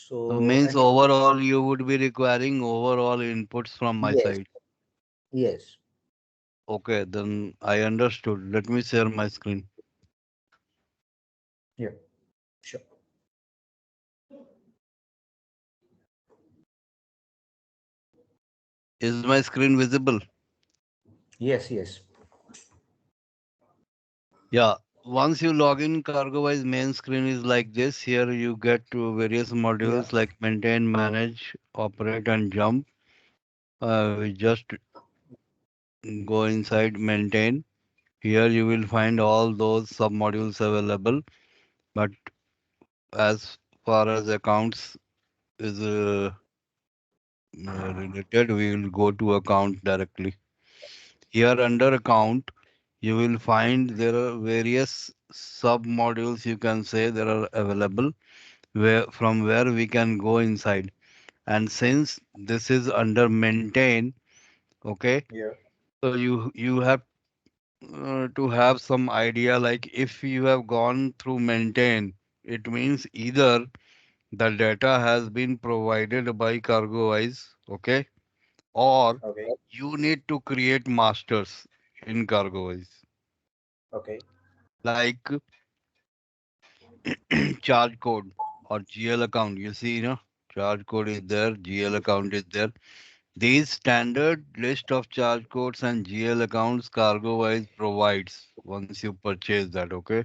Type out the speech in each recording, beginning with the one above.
So means and overall you would be requiring overall inputs from my yes, side. yes, Okay, then I understood. Let me share my screen. yeah, sure. Is my screen visible? Yes, yes. Yeah. Once you log in, CargoWise main screen is like this. Here you get to various Yeah. modules like maintain, manage, operate, and jump. We just go inside maintain. Here you will find all those submodules available. But as far as accounts is related, we will go to account directly. Here under account, you will find there are various sub-modules you can say there are available where from where we can go inside. And since this is under maintain, okay, Yeah. so you have to have some idea like if you have gone through maintain, it means either the data has been provided by CargoWise, okay, or Okay. you need to create masters in CargoWise. Okay. Like charge code or GL account. You see, charge code is there, GL account is there. These standard list of charge codes and GL accounts CargoWise provides once you purchase that. Okay.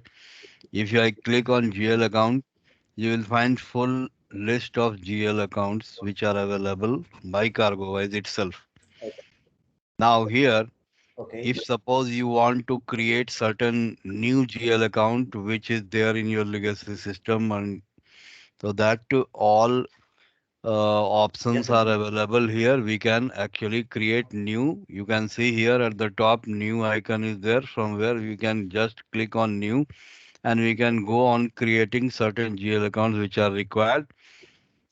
If I click on GL account, you will find full list of GL accounts which are available by CargoWise itself. Okay. Now here, Okay. if suppose you want to create certain new GL account which is there in your legacy system, and so that to all Yeah. options are available here. We can actually create new. You can see here at the top new icon is there from where we can just click on new and we can go on creating certain GL accounts which are required.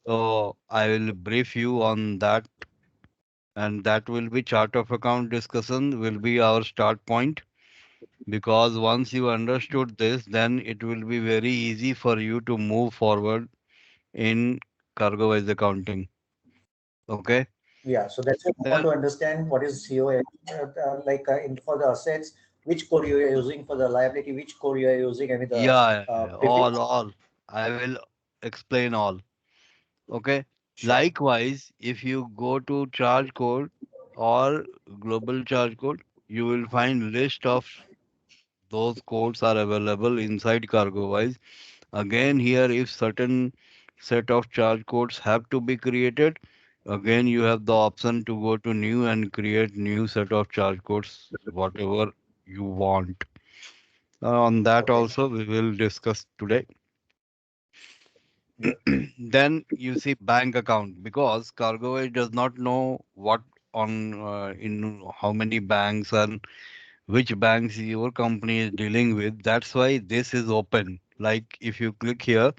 So I will brief you on that, and that will be chart of account discussion will be our start point, because once you understood this, then it will be very easy for you to move forward in CargoWise accounting. Okay. Yeah. So that's what I want Then, to understand what is COA, for the assets, which code you are using for the liability, which code you are using, I mean the yeah, previous. all. I will explain all. Okay. Sure. Likewise, if you go to charge code or global charge code, you will find list of those codes are available inside CargoWise. Again, here if certain set of charge codes have to be created, again you have the option to go to new and create new set of charge codes, whatever you want. On that Okay. also we will discuss today. Yeah. Then you see bank account, because CargoWise does not know what on in how many banks and which banks your company is dealing with. That's why this is open. Like if you click here,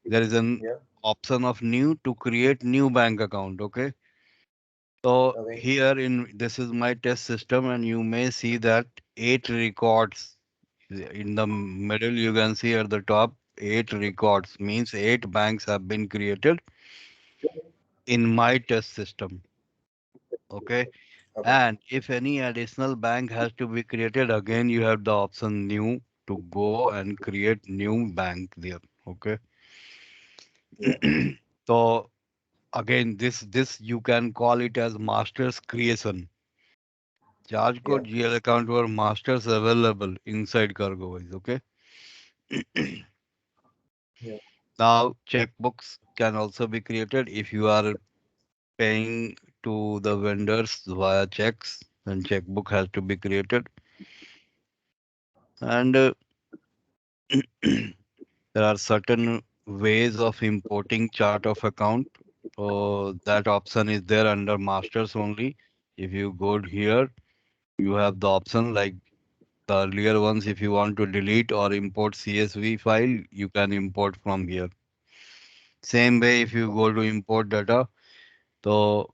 there is an Yeah. option of new to create new bank account. Okay. So Okay. here in this is my test system, and you may see that 8 records in the middle. You can see at the top 8 records means 8 banks have been created in my test system. Okay. Okay. And if any additional bank has to be created, again you have the option new to go and create new bank there. Okay. Yeah. So again, this you can call it as master's creation. Charge Yeah. code GL account were masters available inside CargoWise. Okay. Yeah. Now checkbooks can also be created if you are paying to the vendors via checks. Then checkbook has to be created, and there are certain ways of importing chart of account. So that option is there under masters only. If you go here, you have the option like the earlier ones. If you want to delete or import CSV file, you can import from here. Same way, if you go to import data, so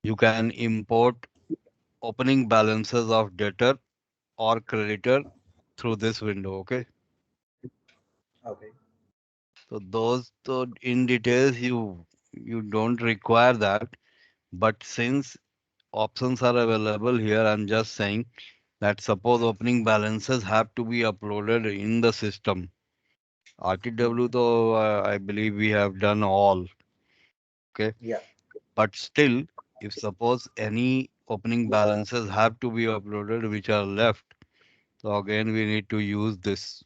you can import opening balances of debtor or creditor through this window. Okay. Okay. So those, so in details, you don't require that. But since options are available here, I'm just saying that suppose opening balances have to be uploaded in the system. RTW, though, I believe we have done all. Okay. Yeah, But still, if suppose any opening balances have to be uploaded which are left, so again we need to use this.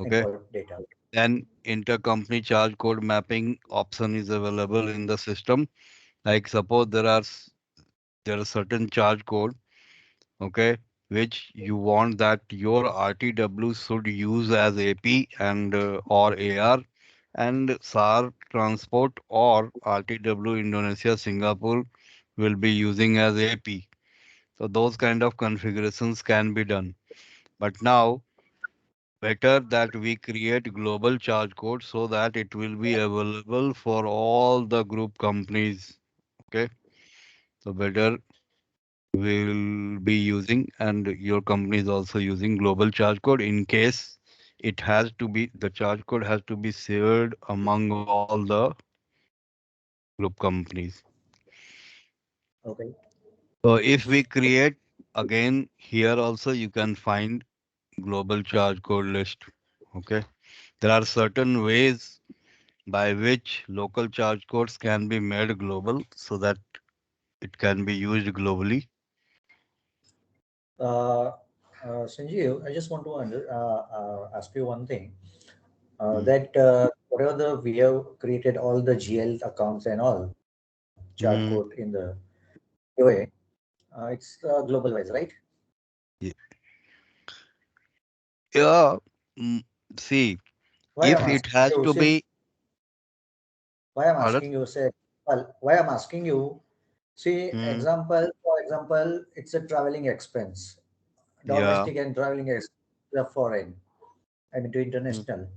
Okay. import data. Then intercompany charge code mapping option is available in the system. Like suppose there are certain charge code, okay, which you want that your RTW should use as AP and or AR, and SAR transport or RTW Indonesia Singapore will be using as AP. So those kind of configurations can be done. But now better that we create global charge code so that it will be available for all the group companies. Okay. So better will be using, and your company is also using global charge code in case it has to be, the charge code has to be shared among all the group companies. Okay. So if we create, again here also you can find global charge code list. Okay. There are certain ways by which local charge codes can be made global so that it can be used globally. Uh, Sanjeev, I just want to ask you one thing. Mm. That whatever we have created all the GL accounts and all chart code in Mm. the POA, it's global wise, right? Ye- Yeah. Mm. See, Why I'm if it asking has you, to since be, why I'm pardon? asking you, say, well, why I'm asking you, see, Mm. example, for example, it's a traveling expense, Yeah. domestic and traveling expense, the foreign, I mean to Mm. international.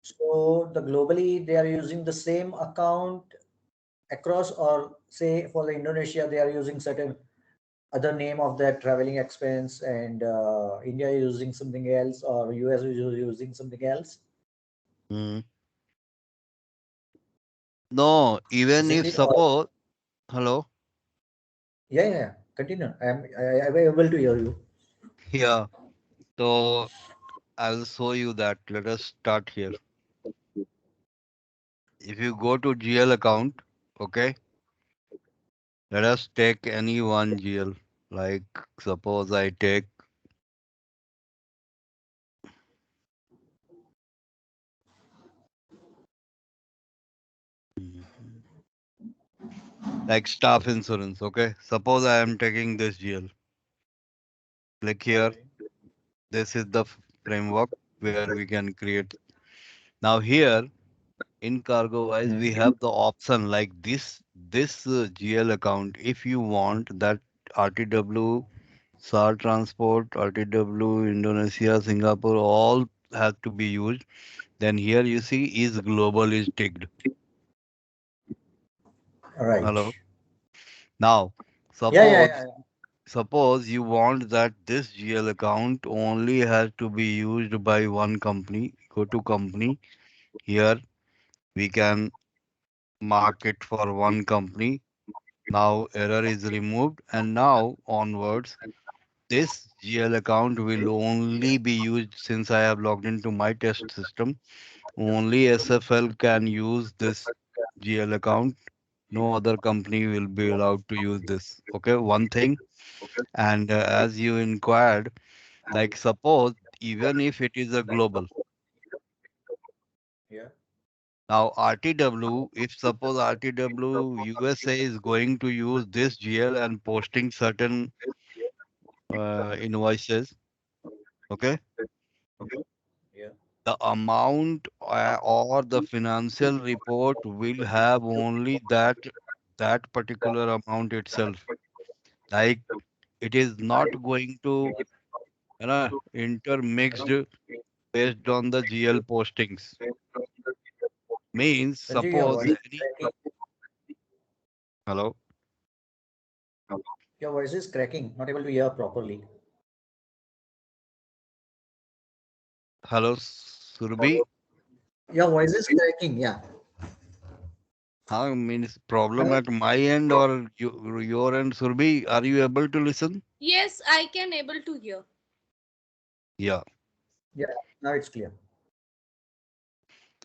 So the globally they are using the same account across, or say for the Indonesia they are using certain other name of that traveling expense, and India is using something else, or US is using something else, Mm. No, even isn't if it? Or suppose, hello, yeah, yeah, yeah. Continue. I'm able to hear you. yeah. So I'll show you that. Let us start here. If you go to GL account, okay, let us take any one GL. Like suppose I take, Mhm. like staff insurance, okay. Suppose I am taking this GL. Click here. Okay. This is the framework where we can create. Now here in CargoWise, we Hmm. have the option like this GL account. If you want that RTW, SAR transport, RTW, Indonesia, Singapore, all have to be used. Then here you see is global is ticked. Right. Hello. Now, Yeah, yeah, yeah, suppose suppose you want that this GL account only has to be used by one company. Go to company. Here we can mark it for one company. Now error is removed, and now onwards this GL account will only be used since I have logged into my test system. Only SFL can use this GL account. No other company will be allowed to use this. Okay, one thing. And as you inquired, like suppose even if it is a global. yeah. Now RTW, if suppose RTW USA is going to use this GL and posting certain invoices, okay, Yeah. the amount or the financial report will have only that particular amount itself. Like it is not going to, intermixed based on the GL postings. Means Sanjeev, your suppose voice is any, cracking. hello, Your voice is cracking. Not able to hear properly. hello, Surbi. Your voice is cracking. Yeah. How means problem at my end or your end, Surbi? Are you able to listen? Yes, I can able to hear. Yeah. Yeah. Now it's clear.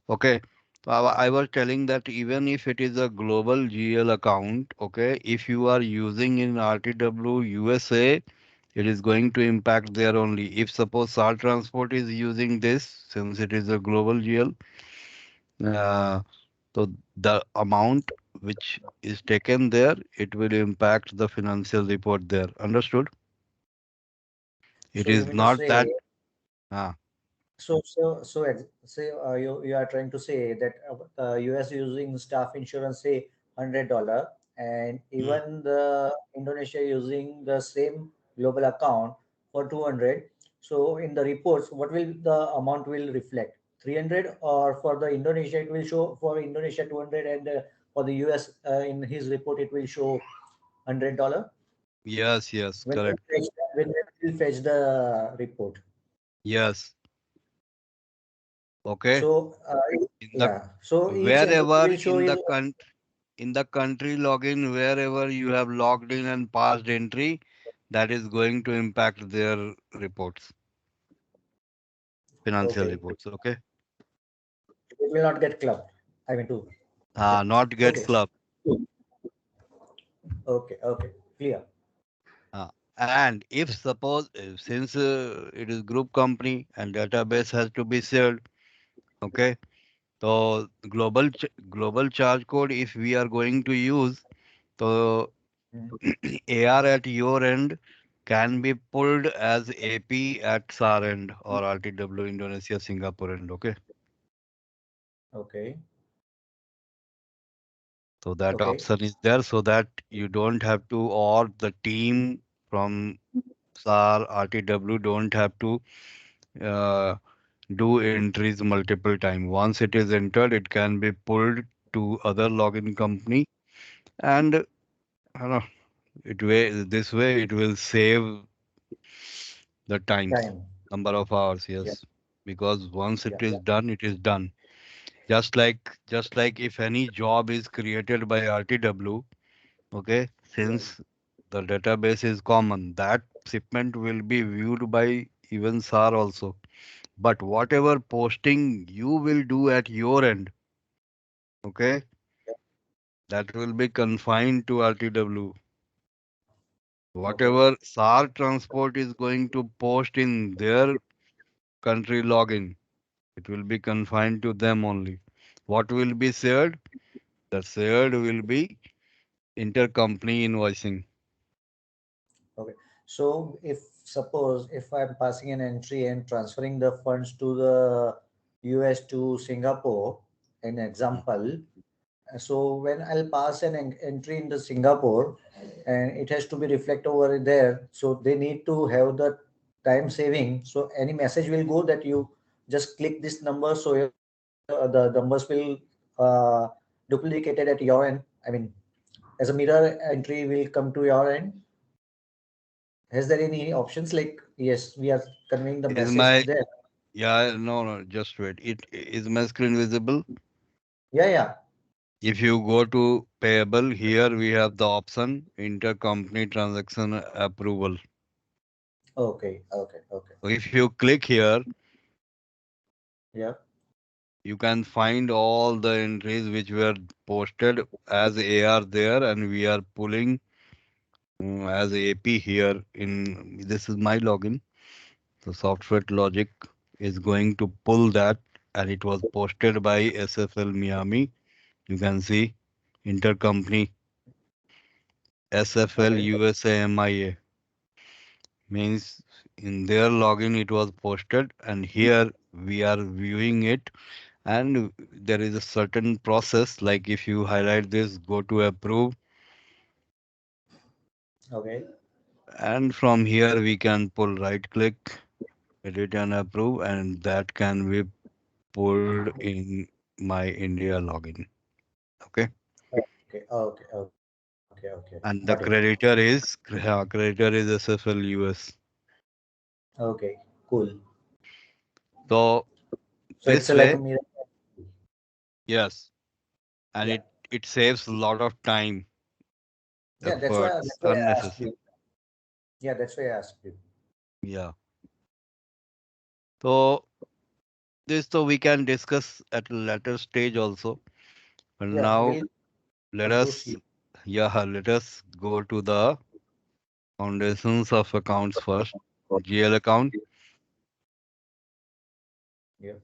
Okay. So I was telling that even if it is a global GL account, okay, if you are using in RTW USA, it is going to impact there only. If suppose SAR Transport is using this, since it is a global GL, uh, so the amount which is taken there, it will impact the financial report there. Understood? It So you is mean to not say, that. Uh, say you are trying to say that US using staff insurance say $100, and mm, even the Indonesia using the same global account for 200. So in the reports, what will the amount will reflect? 300, or for the Indonesia it will show for Indonesia 200, and for the US in his report it will show $100 yes, yes, when we correct. fetch, when we will fetch the report. Yes. Okay. So In the yeah, so each entity wherever will show you. in the country login, wherever you have logged in and passed entry, that is going to impact their reports, financial Okay, reports. Okay. it will not get clubbed. I mean, to. Not get Okay, club. okay, clear. Uh, and if suppose since it is group company and database has to be shared, okay. So global charge code, if we are going to use, so Mm. AR at your end can be pulled as AP at SAR end or RTW Indonesia Singapore end. Okay. Okay, So that okay, option is there so that you don't have to, or the team from SAR, RTW don't have to uh, do entries multiple time. Once it is entered, it can be pulled to other login company and this way it will save the times, time. number of hours, Yeah, yes. Because once yeah, it is done, it is done. Just like if any job is created by RTW, okay, yeah. since the database is common, that shipment will be viewed by even SAR also. But whatever posting you will do at your end, okay, that will be confined to RTW. Okay, Whatever SAR transport is going to post in their country login, it will be confined to them only. What will be shared? The shared will be intercompany invoicing. okay. So if suppose if I'm passing an entry and transferring the funds to the US to Singapore, an Mm. example. So when I'll pass an entry in the Singapore, and it has to be reflect over there, so they need to have the time saving. So any message will go that you just click this number, so the numbers will uh, duplicated at your end. I mean, as a mirror entry will come to your end. Has there any options like, yes, we are conveying the Is message my there? yeah, no, no, just wait. It is my screen visible. Yeah, yeah. If you go to payable, here we have the option intercompany transaction approval. Okay. So if you click here, Yeah. you can find all the entries which were posted as AR there, and we are pulling as AP here in this is my login. So Software Logic is going to pull that, and it was posted by SFL Miami. You can see intercompany SFL Okay. USA MIA means in their login it was posted, and here we are viewing it. And there is a certain process, like if you highlight this, go to approve, Okay. and from here we can pull, right click, edit and approve, and that can be pulled in my India login. Okay. Okay. And the Got it. creditor is SFL US. Okay. Cool. So So it's this like a way, mirror. Yes, and Yeah. it saves a lot of time, Yeah, that's why efforts, that's why I asked unnecessary. you. Yeah, that's why I asked you. Yeah. So this so we can discuss at a later stage also. But Yeah, now we'll let us, proceed. yeah, let us go to the foundations of accounts first. GL account. Yeah.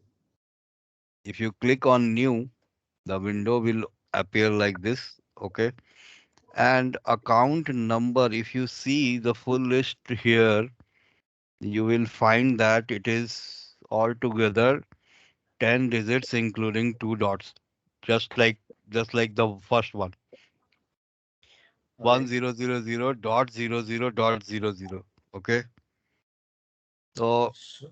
If you click on new, the window will appear like this. Okay. And account number, if you see the full list here, you will find that it is altogether 10 digits including two dots. Just like just like the first one. Okay. 1000.00.00. Okay. So So,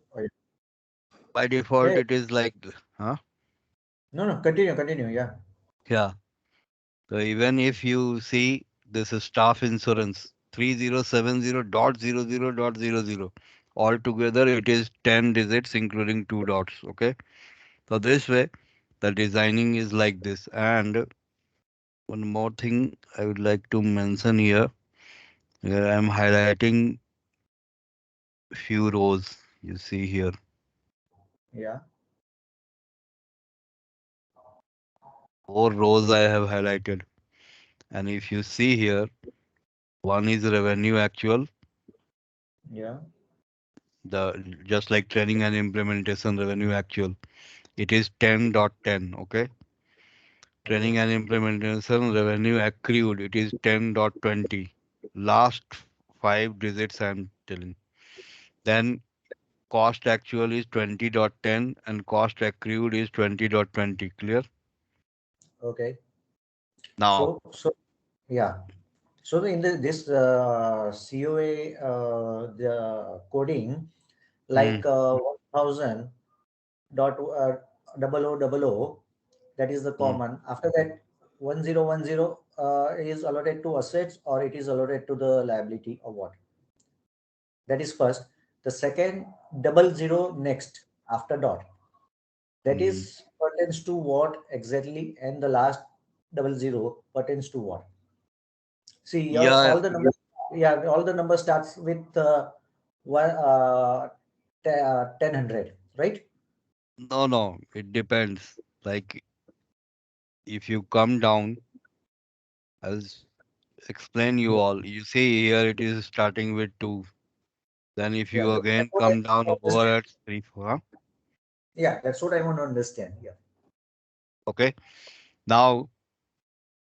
by default yeah. it is like huh? No, no. Continue. Continue. Yeah. Yeah. So even if you see this is staff insurance 3070.00.00. Altogether it is 10 digits including two dots. Okay. So this way the designing is like this. And one more thing I would like to mention here. Here I am highlighting few rows you see here. Yeah. Four rows I have highlighted. And if you see here, one is revenue actual, Yeah. the just like training and implementation revenue actual. It is 10.10, okay? Okay. Training and implementation revenue accrued, it is 10.20. Last five digits I'm telling. Then cost actual is 20.10 and cost accrued is 20.20. Clear? Okay. Now, So yeah. So in this COA, the coding hmm, like 1000 dot double o double o, that is the hmm. common. After that, 1010 is allotted to assets or it is allotted to the liability or what? That is first. The second, double zero next after dot. That Hmm. is pertains to what exactly, and the last double zero pertains to what? See, Yeah, all the numbers, yeah, all the numbers starts with one 1000, right? no, it depends. Like if you come down, I'll explain you Yeah, all. You see here it is starting with 2. Then if yeah, you that's again what I come down want to over understand. at 3, 4. Huh? Yeah, that's what I want to understand. Yeah, Okay. Now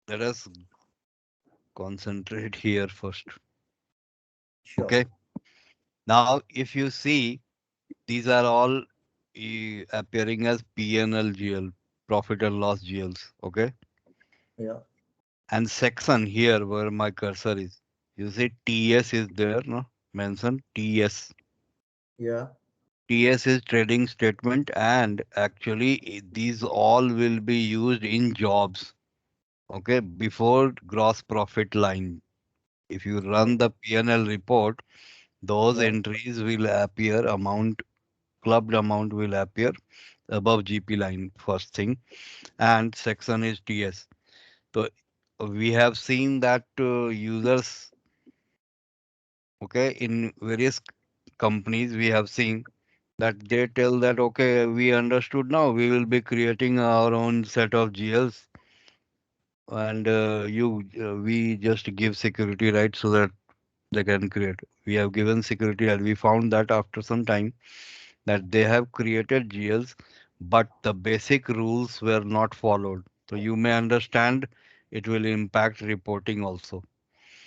let us concentrate here first. sure. Okay. Now if you see these are all appearing as PNL GL, profit and loss GLs. Okay. Yeah, And section here where my cursor is. You see TS is there, no? Mention TS. yeah, TS is trading statement, and actually these all will be used in jobs. Okay, before gross profit line. If you run okay, the P&L report, those yeah, entries will appear, amount, clubbed amount will appear above GP line first thing, and section is TS. So we have seen that users, okay, in various companies we have seen that they tell that okay, we understood, now we will be creating our own set of GLs, and we just give security right so that they can create. We have given security and we found that after some time that they have created GLs, but the basic rules were not followed. So you may understand it will impact reporting also.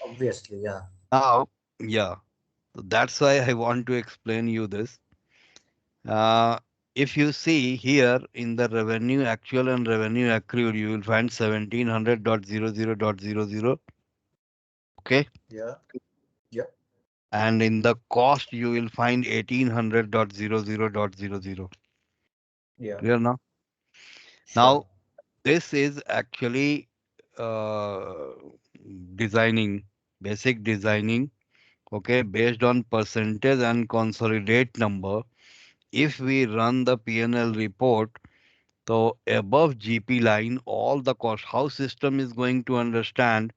obviously, yeah, Now, yeah, so that's why I want to explain you this. Uh, if you see here in the revenue actual and revenue accrued, you will find 1700.00.00. Okay. yeah, yeah, And in the cost, you will find 1800.00.00. yeah, Clear now? sure, Now, this is actually uh, designing, basic designing, okay, based on percentage and consolidate number. If we run the P&L report, So above GP line, all the cost, how system is going to understand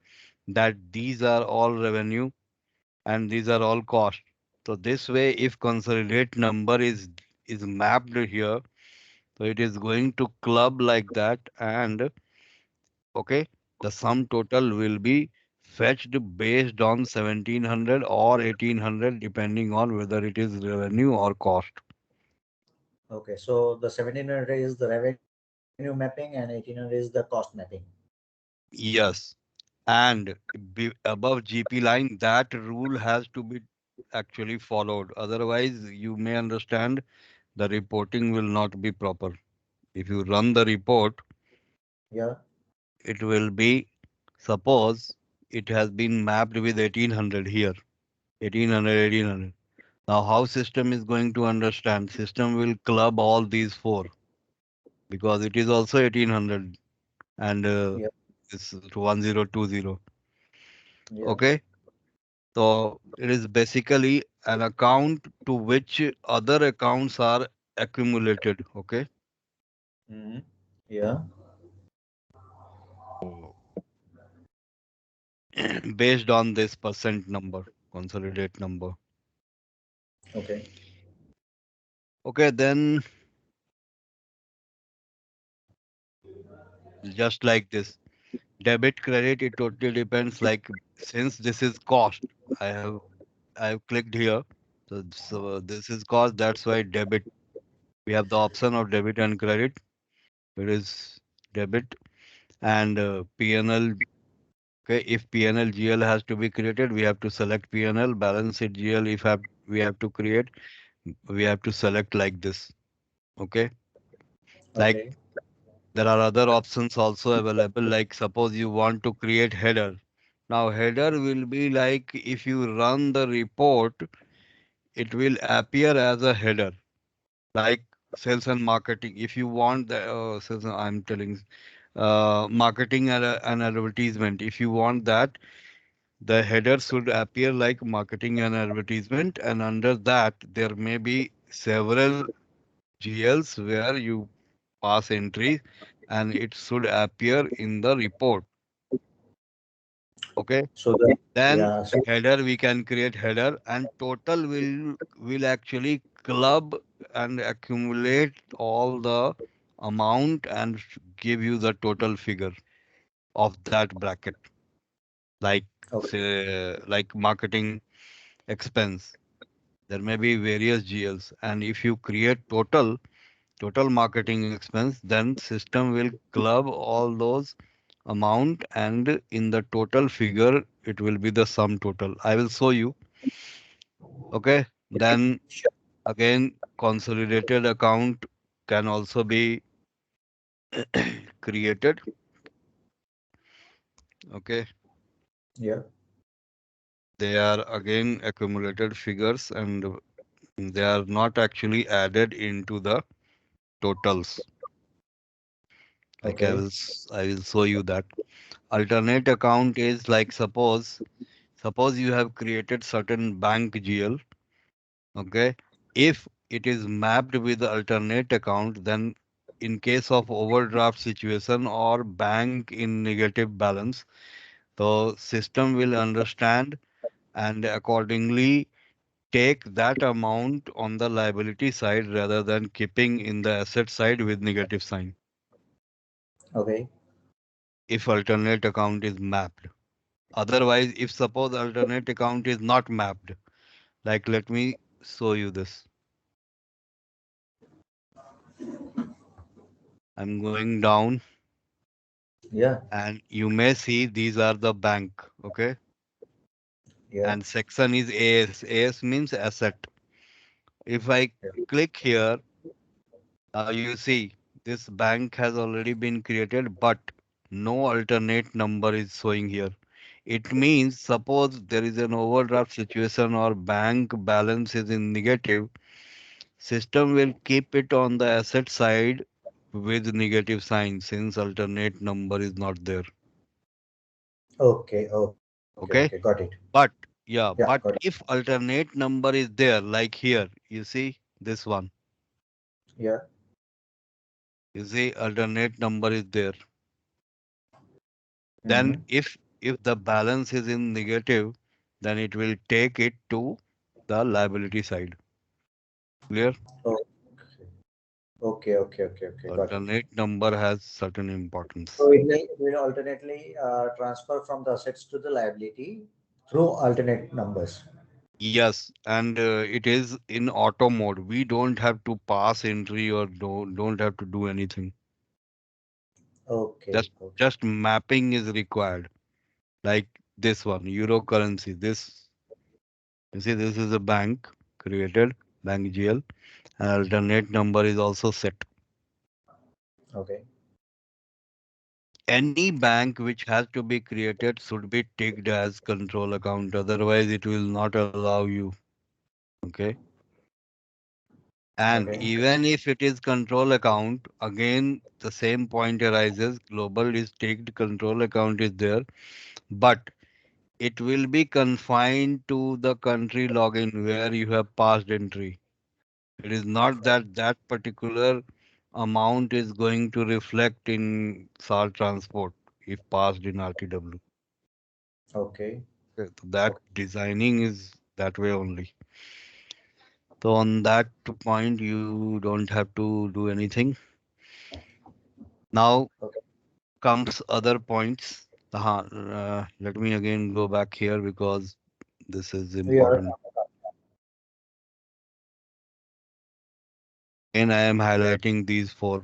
that these are all revenue and these are all cost. So this way, if consolidate number is mapped here, so it is going to club like that, and okay, the sum total will be fetched based on 1700 or 1800 depending on whether it is revenue or cost. Okay, so the 1700 is the revenue mapping and 1800 is the cost mapping. Yes, and above GP line, that rule has to be actually followed. Otherwise, you may understand the reporting will not be proper. If you run the report, Yeah. it will be, suppose it has been mapped with 1800 here, 1800, 1800. Now, how system is going to understand? System will club all these four because it is also 1800 and Yeah. it's 1020. Yeah. Okay. So it is basically an account to which other accounts are accumulated. Okay. Hmm. Yeah. Based on this percent number, consolidate number. Okay. Okay. Then just like this, debit credit, it totally depends. Like since this is cost, I have I've clicked here. So this is cost. That's why debit. We have the option of debit and credit. It is debit and PNL. Okay, if PNL GL has to be created, we have to select PNL. Balance sheet GL. If we have to create, we have to select like this. Okay, like Okay. there are other options also available. Like suppose you want to create header. Now header will be like if you run the report, it will appear as a header like sales and marketing. If you want the I'm telling marketing and an advertisement. If you want that, the header should appear like marketing and advertisement, and under that there may be several GLs where you pass entries, and it should appear in the report. Okay. So the Then yeah. So header, we can create header, and total will actually club and accumulate all the amount and give you the total figure of that bracket. Like okay. say like marketing expense. There may be various GLs, and if you create total marketing expense, then system will club all those amount, and in the total figure it will be the sum total. I will show you. Okay, then Sure. again consolidated account can also be created. Okay, Yeah. they are again accumulated figures, and they are not actually added into the totals. Like Okay. I will show you that. Alternate account is like suppose you have created certain bank GL. Okay, if it is mapped with the alternate account, then in case of overdraft situation or bank in negative balance, the system will understand and accordingly take that amount on the liability side rather than keeping in the asset side with negative sign Okay. if alternate account is mapped. Otherwise, if suppose alternate account is not mapped, like let me show you this. I'm going down Yeah. and you may see these are the bank. Okay. Yeah. And section is AS. AS means asset. If I Yeah. click here, now you see this bank has already been created, but no alternate number is showing here. It means suppose there is an overdraft situation or bank balance is in negative, system will keep it on the asset side with negative sign since alternate number is not there. Okay. Okay. Okay. Got it. Okay. But Yeah. yeah, Got it. but if alternate number is there, like here, you see this one. Yeah. You see, alternate number is there. Then Mhm. if the balance is in negative, then it will take it to the liability side. Clear? Oh, okay. Got it. Alternate number has certain importance. So it will alternately transfer from the assets to the liability through alternate numbers. Yes, and it is in auto mode. We don't have to pass entry or don't have to do anything. Okay, Just okay. just mapping is required. Like this one, euro currency. This, you see, this is a bank created, bank GL, and alternate number is also set. Okay. Any bank which has to be created should be ticked as control account. Otherwise, it will not allow you. Okay. And Okay. even if it is control account, again, the same point arises. Global is ticked, control account is there, but it will be confined to the country login where you have passed entry. It is not that that particular amount is going to reflect in SAR transport if passed in RTW. Okay. Okay, so that designing is that way only. So on that point, you don't have to do anything. Now Okay. comes other points. Let me again go back here because this is Yeah. important. And I am highlighting these four.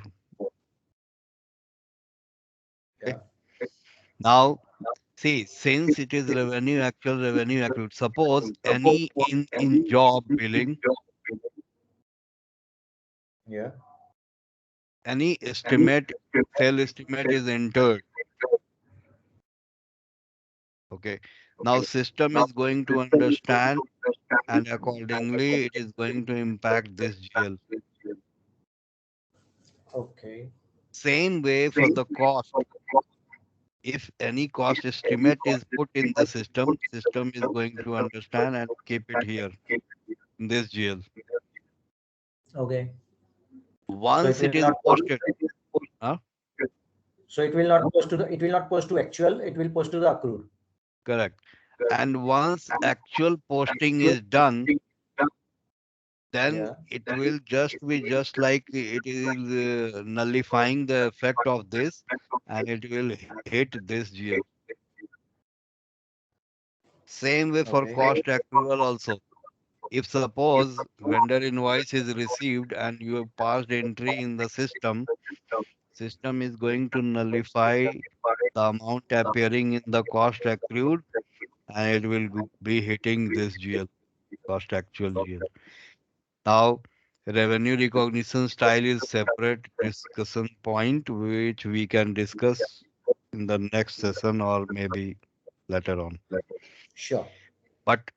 Okay. Yeah. Now, see, since it is revenue, actual revenue accrued, suppose any in job billing, Yeah. any estimate, sale estimate is entered. Okay. Now system is going to understand and accordingly it is going to impact this GL. Okay. Same way for the cost. If any cost estimate is put in the system, system is going to understand and keep it here in this GL. Okay. So it Once will it is not post. posted, huh? So it will not post to the. It will not post to actual. It will post to the accrued. Correct. And once actual posting is done, then Yeah. it will just be just like it is nullifying the effect of this and it will hit this GL. Same way for Okay. cost accrual also. If suppose vendor invoice is received and you have passed entry in the system, system is going to nullify the amount appearing in the cost accrued and it will be hitting this GL, cost actual GL. Now, revenue recognition style is separate discussion point which we can discuss in the next session or maybe later on. Sure. But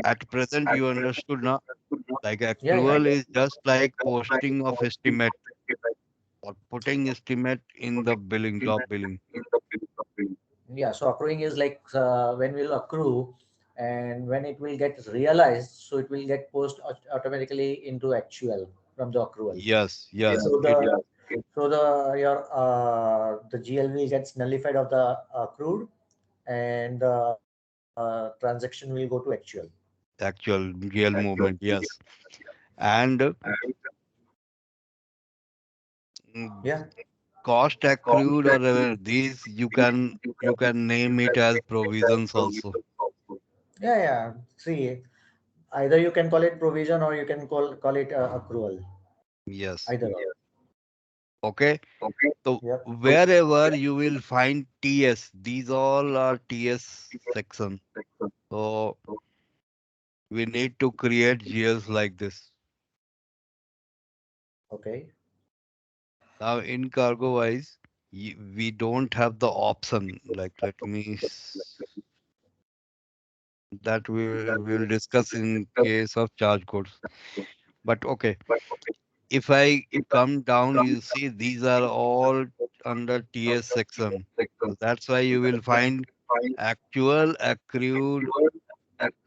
at present, you understood now, like Yeah. Yeah. accrual is just like posting of estimate or putting estimate in the billing, job billing. Yeah. So accruing is like when we'll accrue, and when it will get realized, so it will get post automatically into actual from the accrual. Yes, yes. So It the GLV gets nullified of the accrued, and the transaction will go to actual. actual real movement, yes. And mm, Yeah. cost accrued or these you can name it as provisions also. Yeah. Yeah. See, either you can call it provision or you can call it accrual. Yes. Either. Or. Okay. So Yep. wherever you will find TS, these all are TS section. So we need to create GLs like this. Okay. Now in cargo wise, we don't have the option. Like let me that we will discuss in case of charge codes. But okay, if I come down, you see these are all under TS section. So that's why you will find actual, accrued,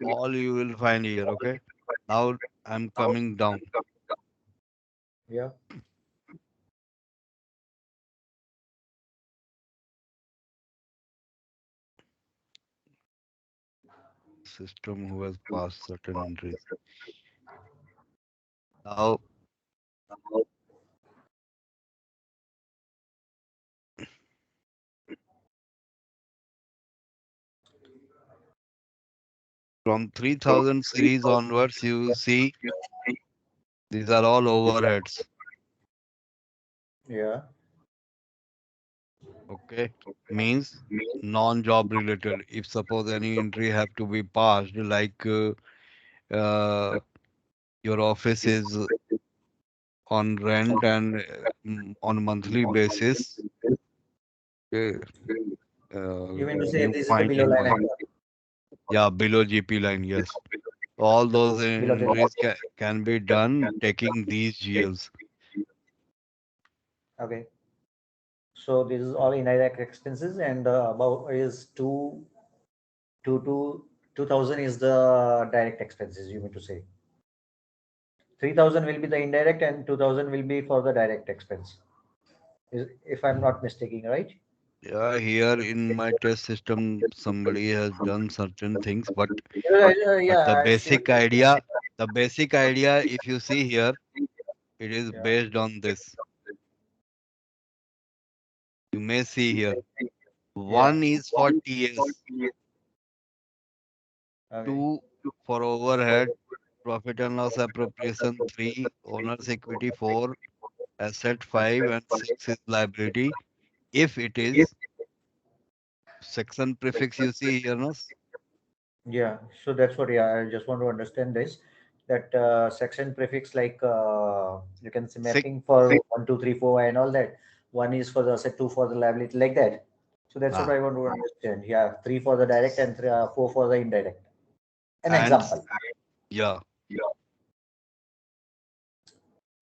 all you will find here. Okay. Now I'm coming down. Yeah. system who has passed certain entries. Now, from 3000 series onwards, you see these are all overheads. Yeah. Okay, means non-job related. If suppose any entry have to be passed, like uh, your office is on rent and on monthly basis, okay, You mean to say you this is the find below line invoice. item? Yeah, below GP line, yes. All those Below the entries can be done taking these GLs. okay. So this is all indirect expenses, and above is two 2000 is the direct expenses. You mean to say 3000 will be the indirect, and 2000 will be for the direct expense. If I'm not mistaken, right? Yeah, here in my test system, somebody has done certain things, but Yeah, the I see. basic idea, if you see here, it is Yeah. based on this. You may see here. Yeah. One is for TS, Okay. two for overhead, profit and loss appropriation, three owner's equity, four asset, five and six is liability. If it is section prefix, you see here, no? Yeah. So that's what. Yeah. I just want to understand this. That section prefix, like you can see Six, mapping for 1, 2, 3, 4, and all that. One is for the asset, two for the liability, like that. So that's what ah, I want to understand. Yeah. Three for the direct and four for the indirect. An and example. yeah,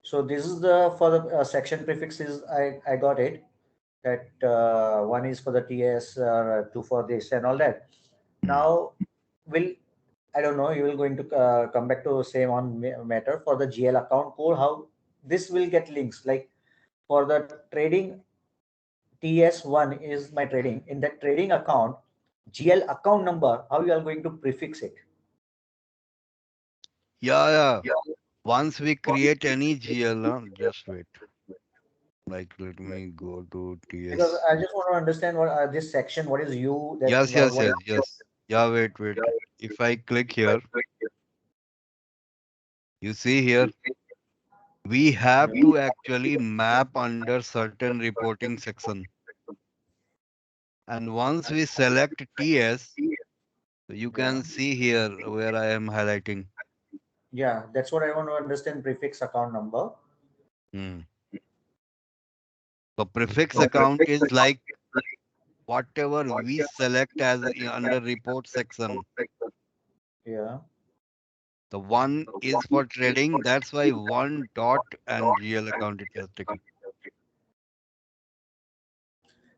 So this is the for the section prefixes. I got it. That one is for the TS, two for this and all that. hmm. Now, will I don't know. You will going to come back to same on matter for the GL account code. How this will get links like for the trading TS1 is my trading in that trading account GL account number. How you are going to prefix it? Yeah. Once we create any GL, just wait. Like, let me go to Because TS. I just want to understand what this section. What is you that what is Yes. Yeah, wait. If I click here, you see here, we have yeah. to actually map under certain reporting section. And once we select TS, you Yeah. can see here where I am highlighting. Yeah, that's what I want to understand. Prefix account number. Hmm. So prefix So, account is like whatever we select as under report section. yeah. The one is for trading. That's why one dot and GL account it has taken.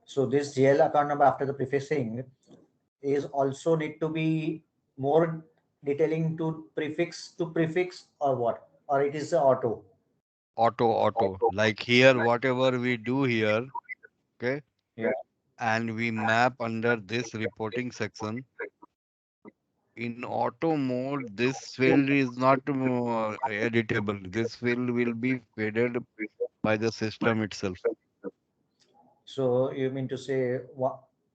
So this GL account number after the prefixing is also need to be more detailing to prefix or what? Or it is auto. Auto. Like here, whatever we do here, okay, Yeah. and we map under this reporting section. In auto mode, this field is not editable. This field will be faded by the system itself. So you mean to say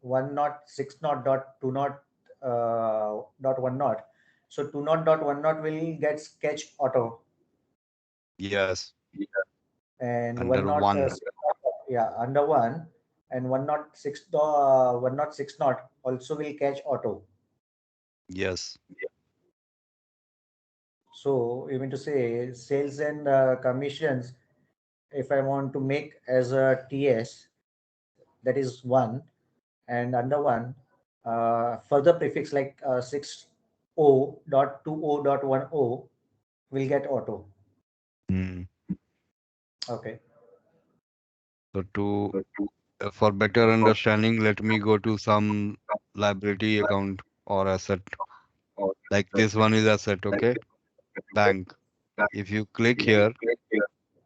one not six not dot two not dot one not. So two not dot one not will get sketch auto Yes, and one under not one. six not, yeah under one and one not six not also will catch auto. Yes. So you mean to say sales and commissions, if I want to make as a TS, that is one, and under one, further prefix like 6O dot 2O dot 1O will get auto. Hmm. Okay. So to for better understanding, let me go to some liability account or asset. Like this one is asset, okay? Bank. If you click here,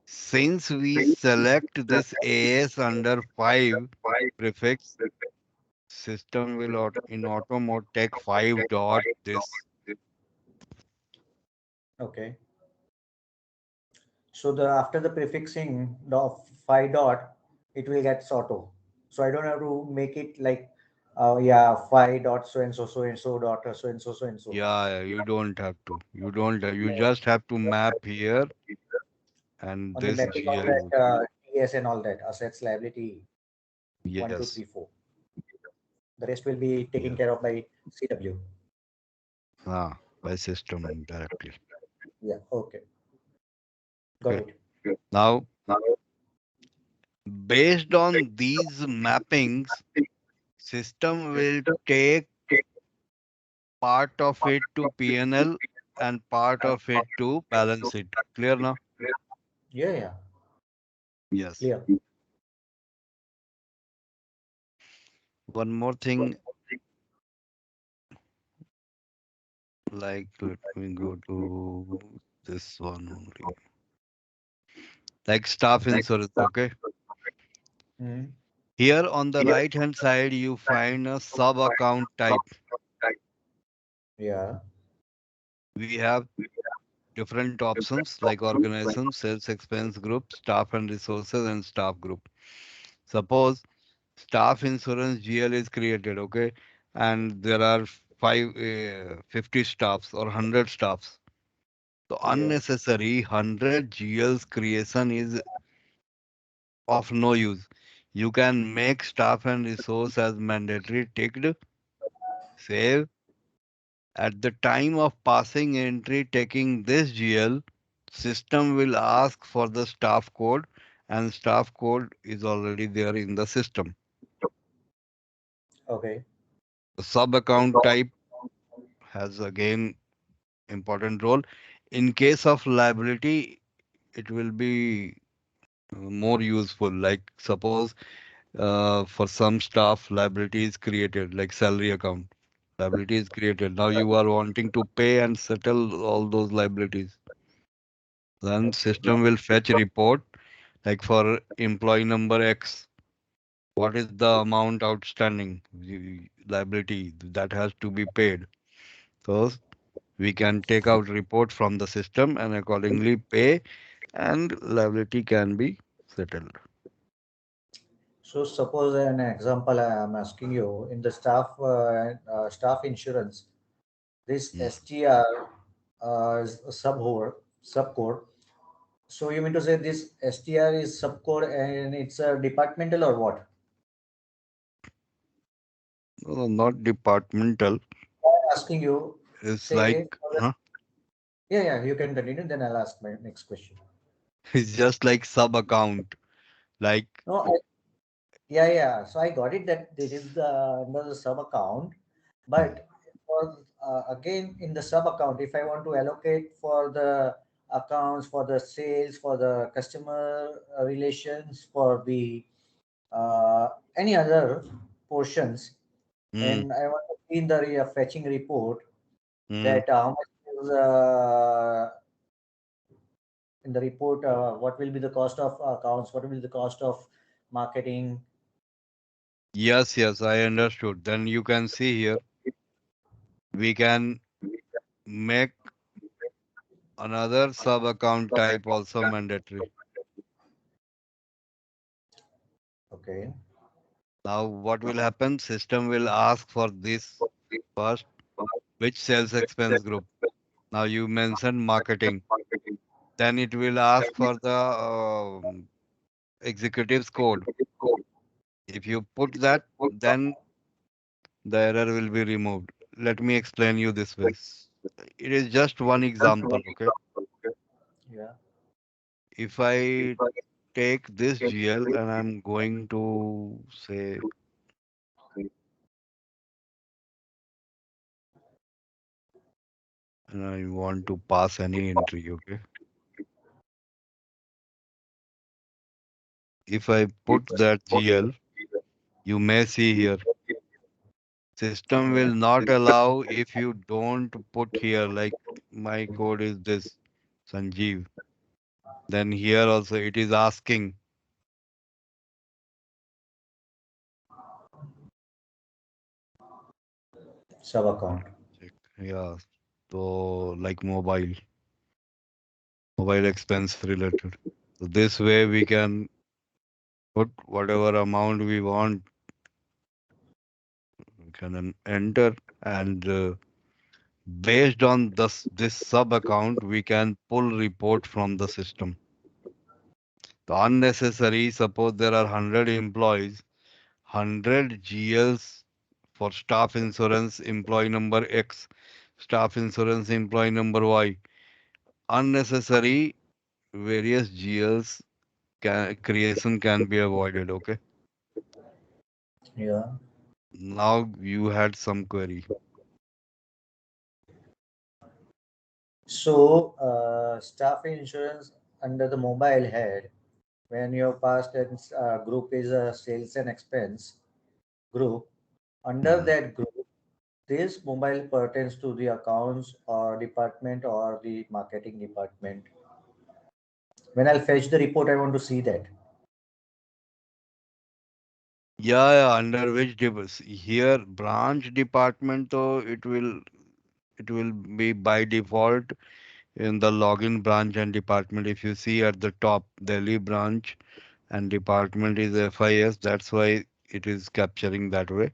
since we select this AS under 5 prefix, System will in auto mode take 5 dot this. Okay. So the after the prefixing the 5 dot, it will get auto. So I don't have to make it like, yeah, 5 dot so and so dot so and so. Yeah, you don't have to. You don't. You just have to map here, and On the this mapping of GL that would. TS and all that assets liability one two Yes. three four. The rest will be taken Yeah. care of by CW. By system directly. Yeah. Okay. Got Okay. it. Now, based on these mappings, system will take part of it to PNL and part of it to balance it. Clear now? Yeah. Yeah. Yes. Clear. One more thing, like let me go to this one only. Like staff insurance, okay? Mhm. Here on the right hand side, you find a sub account type. Yeah. We have different options like organization, sales expense group, staff and resources, and staff group. Suppose staff insurance GL is created, okay, and there are 50 staffs or 100 staffs. So Yeah. unnecessary 100 GL's creation is of no use. You can make staff and resource as mandatory ticked, save. At the time of passing entry taking this GL, system will ask for the staff code, and staff code is already there in the system. Okay. The sub account type has again important role. In case of liability, it will be more useful. Like suppose for some staff liability is created, like salary account. Liability is created. Now you are wanting to pay and settle all those liabilities. Then Okay. system will fetch report like for employee number X. What is the amount outstanding liability that has to be paid? So we can take out report from the system and accordingly pay, and liability can be settled. So suppose an example I am asking you in the staff insurance, this Mm. STR is a subcode. So you mean to say this STR is subcode and it's a departmental or what? No, not departmental. I'm asking you, It's like, say, huh? yeah, yeah, you can continue. Then I'll ask my next question. It's just like sub account. Like, No, yeah, yeah. So I got it that this is the under the sub account, mm, but for again in the sub account, if I want to allocate for the accounts, for the sales, for the customer relations, for the uh, any other portions, mm, and I want to see in the fetching report mm. that how much is in the report, what will be the cost of accounts, what will be the cost of marketing. Yes, yes, I understood. Then you can see here, we can make another sub account type also mandatory. Okay. Now, what will happen? System will ask for this first, which sales expense group. Now you mentioned marketing. Then it will ask for the executives code. If you put that, then the error will be removed. Let me explain you this way. It is just one example, okay? Yeah. If I take this GL and I'm going to say, and I want to pass any entry, okay? If I put that GL, you may see here, system Yeah. will not allow if you don't put here, like my code is this, Sanjeev. Then here also it is asking, Sub account. Yeah. So like mobile expense related. So this way we can put whatever amount we want, we can enter, and based on this sub account, we can pull report from the system. The unnecessary, suppose there are 100 employees, 100 GLs for staff insurance employee number X, staff insurance employee number Y. Unnecessary various GLs creation can be avoided. Okay. Yeah. Now you had some query. So, staff insurance under the mobile head, when your past tense group is a sales and expense group, under Hmm. that group, this mobile pertains to the accounts or department or the marketing department. When I'll fetch the report, I want to see that. Yeah, under which here branch department, though it will be by default in the login branch and department. If you see at the top, Delhi branch and department is FIS. That's why it is capturing that way.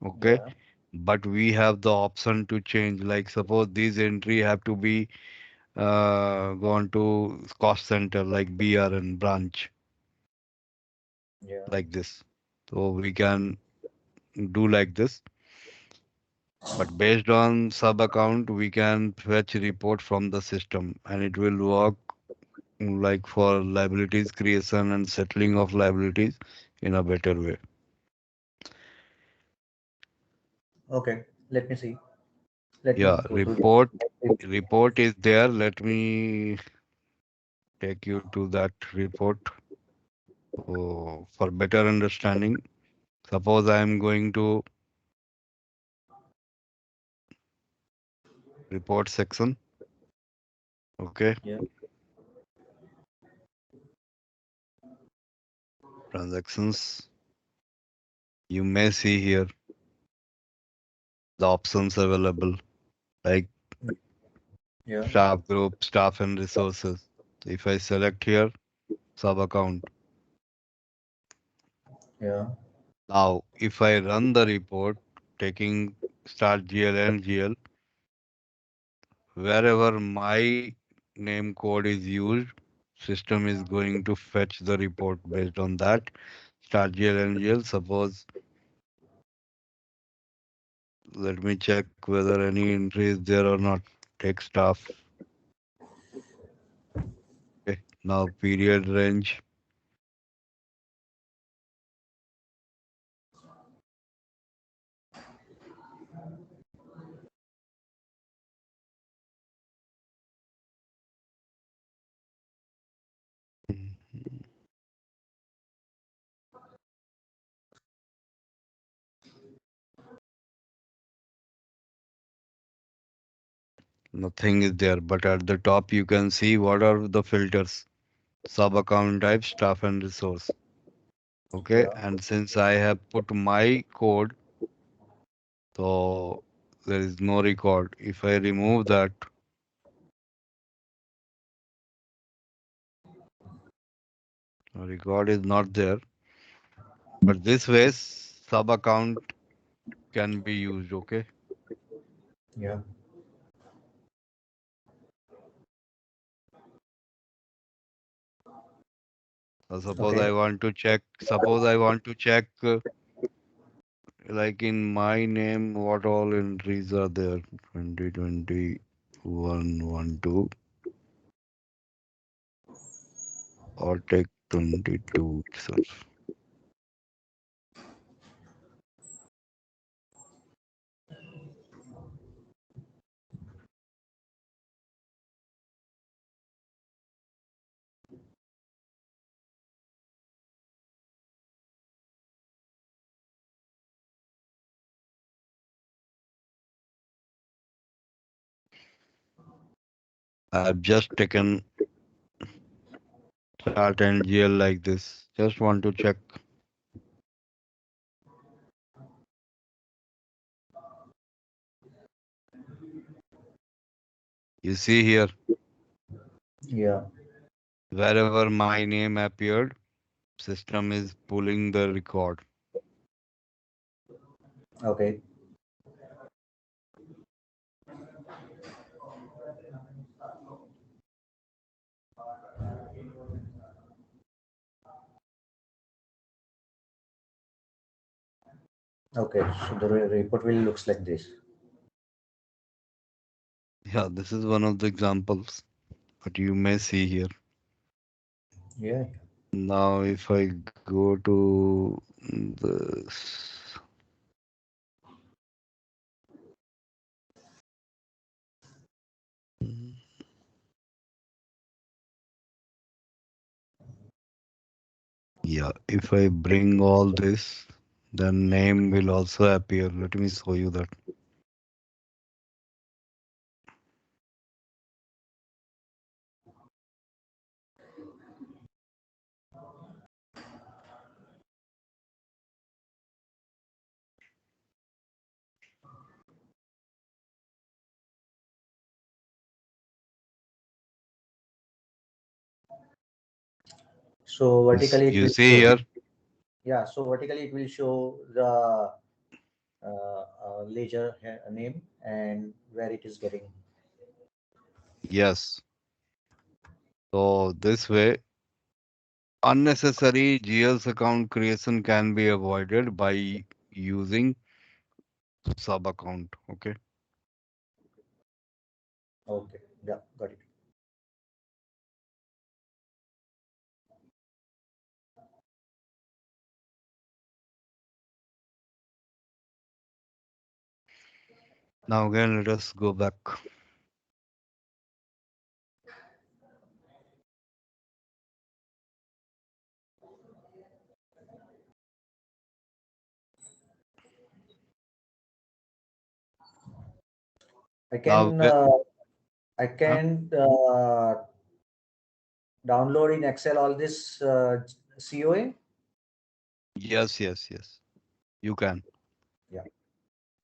Okay. Yeah. But we have the option to change. Like suppose these entry have to be gone to cost center like BRN branch Yeah. like this. So we can do like this. But based on sub account, we can fetch report from the system and it will work like for liabilities creation and settling of liabilities in a better way. Okay. Let me see. Let me Yeah, go to report is there. Let me take you to that report. So for better understanding, suppose I am going to report section. Okay, yeah. transactions. You may see here the options available like Yeah. staff group, staff and resources. So if I select here sub account, Yeah. now if I run the report taking start GL and GL, wherever my name code is used, system is going to fetch the report based on that. Start GL and GL. Suppose let me check whether any entry is there or not. Take staff. Okay. Now period range. Mhm. Nothing is there, but at the top you can see what are the filters. Sub account type, staff and resource. Okay. Yeah. And since I have put my code, so there is no record. If I remove that, record is not there. But this way, sub account can be used. Okay. Yeah. So Okay. suppose I want to check, like in my name, what all entries are there? 2021, 12, or take 22 itself. I've just taken start and GL like this. Just want to check. You see here, Yeah. wherever my name appeared, system is pulling the record. Okay. Okay. So the report will looks like this. Yeah, this is one of the examples, but you may see here. Yeah. Now, if I go to this, yeah, if I bring all this, then name will also appear. Let me show you that. So This vertically it you will see show. here. Yeah. So vertically it will show the ledger name and where it is getting. Yes. So this way, unnecessary GL's account creation can be avoided by using sub account. Okay. Okay. Yeah. Got it. Now again, let us go back. I Now, can I huh? can download in Excel all this COA. Yes, yes, yes. You can. Yeah.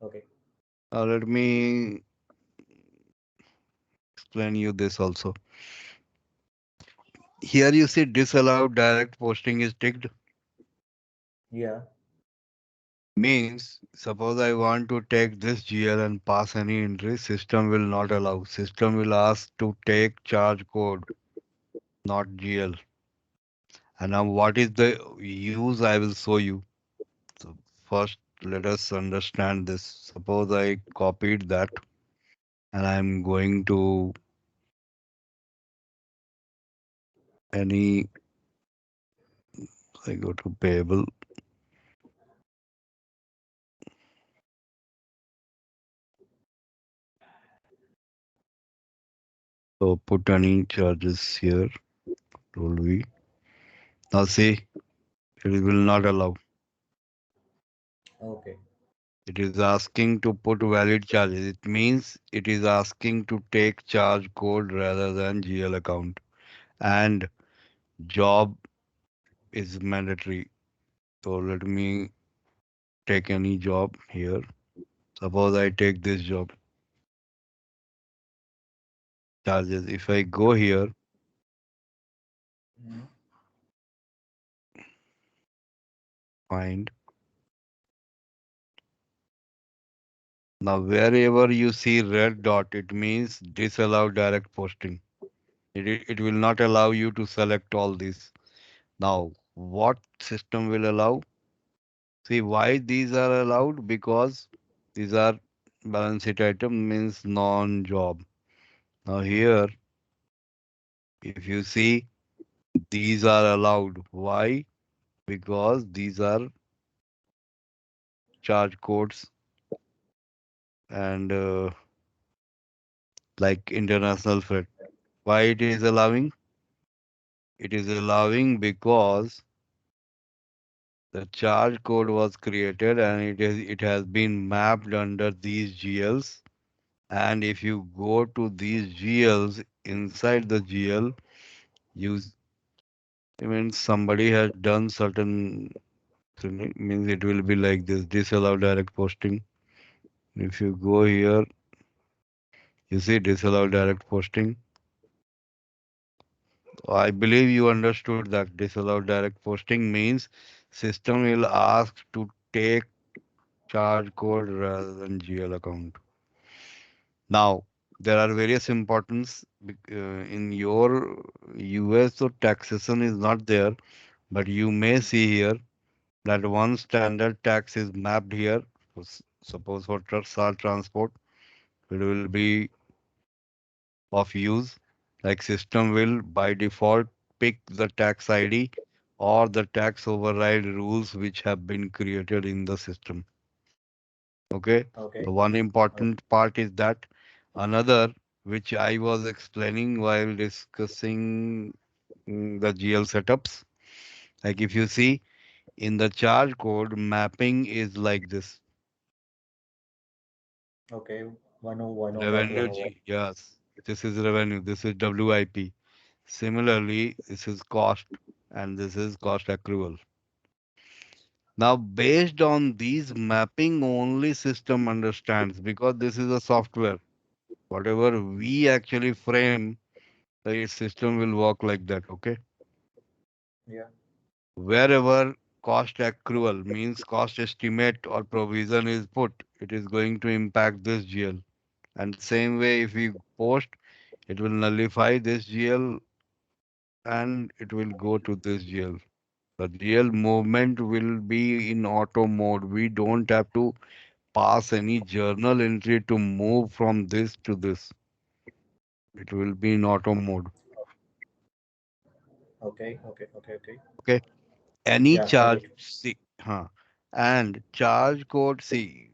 Okay. Let me explain you this also. Here you see disallowed direct posting is ticked. Yeah. Means suppose I want to take this GL and pass any entry, system will not allow. System will ask to take charge code, not GL. And now what is the use I will show you. So first let us understand this. Suppose I copied that and I'm going to any, I go to payable. So put any charges here, control V. Now see, it will not allow. Okay. It is asking to put valid charges. It means it is asking to take charge code rather than GL account. And job is mandatory. So let me take any job here. Suppose I take this job charges. If I go here, Mhm. find. Now wherever you see red dot, it means disallow direct posting. It will not allow you to select all this. Now, what system will allow? See why these are allowed? Because these are balance sheet item means non-job. Now here, if you see, these are allowed. Why? Because these are charge codes and like international freight. Why it is allowing? It is allowing because the charge code was created and it has been mapped under these GLs. And if you go to these GLs inside the GL, you I mean somebody has done certain thing. It means it will be like this, disallow direct posting. If you go here, You see, disallow direct posting. I believe you understood that disallow direct posting means system will ask to take charge code rather than GL account. Now, there are various importance in your US, so taxation is not there, but you may see here that one standard tax is mapped here. Suppose for truck transport, it will be of use. Like system will by default pick the tax ID or the tax override rules which have been created in the system. Okay. Okay. So one important part is that another which I was explaining while discussing the GL setups. Like if you see in the charge code, mapping is like this. Okay. 1010.101. Revenue G, yes. This is revenue. This is WIP. Similarly, this is cost and this is cost accrual. Now, based on these mapping, only system understands because this is a software. Whatever we actually frame, the system will work like that. Okay. Yeah. Wherever cost accrual means cost estimate or provision is put, it is going to impact this GL. And same way, if we post, it will nullify this GL and it will go to this GL. The GL movement will be in auto mode. We don't have to pass any journal entry to move from this to this. It will be in auto mode. Okay. Okay. Okay. Okay. Okay. Any Yeah. Got charge, it. see, and charge code, see,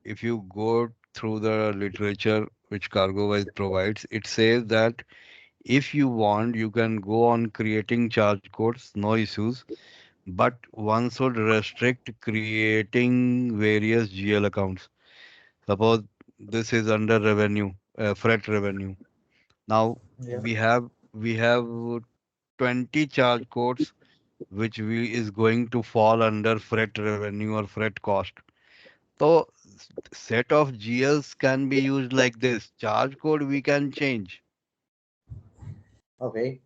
if you go through the literature which CargoWise provides, it says that if you want, you can go on creating charge codes, no issues, but one should restrict creating various GL accounts. Suppose this is under revenue, freight revenue. Now Yeah. we have 20 charge codes which we is going to fall under freight revenue or freight cost. So set of GLs can be used like this. Charge code we can change. Okay.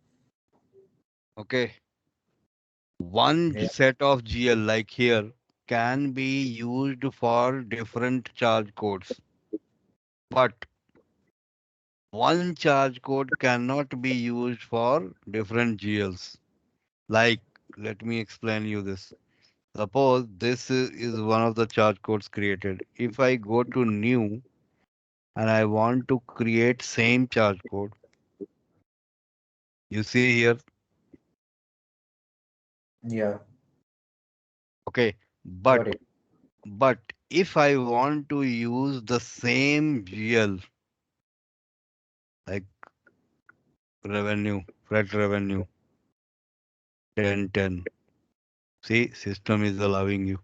Okay. One Yeah. set of GL like here can be used for different charge codes, but one charge code cannot be used for different GLs. Like, let me explain you this. Suppose this is one of the charge codes created. If I go to new and I want to create same charge code, you see here, Yeah. okay, but Got it. but if I want to use the same GL like revenue, freight revenue, 1010. See, system is allowing you.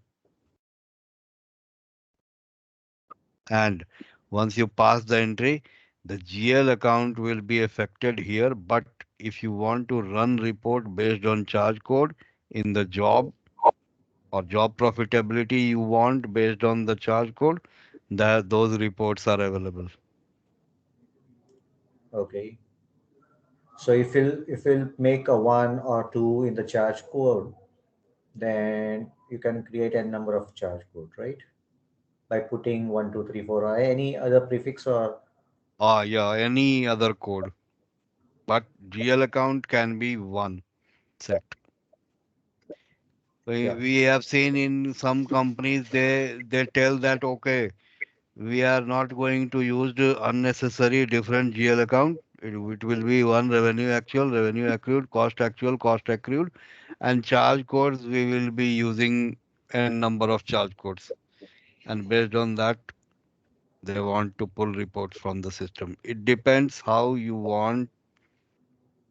And once you pass the entry, the GL account will be affected here. But if you want to run report based on charge code in the job or job profitability you want based on the charge code, that those reports are available. Okay. So if you'll make a one or two in the charge code, then you can create a number of charge code, right? By putting 1, 2, 3, 4 or any other prefix or Ah, yeah, any other code. But GL account can be one set. We yeah. we have seen in some companies they tell that okay, we are not going to use the unnecessary different GL account. It will be one revenue actual, revenue accrued, cost actual, cost accrued, and charge codes we will be using a number of charge codes. And based on that, they want to pull reports from the system. It depends how you want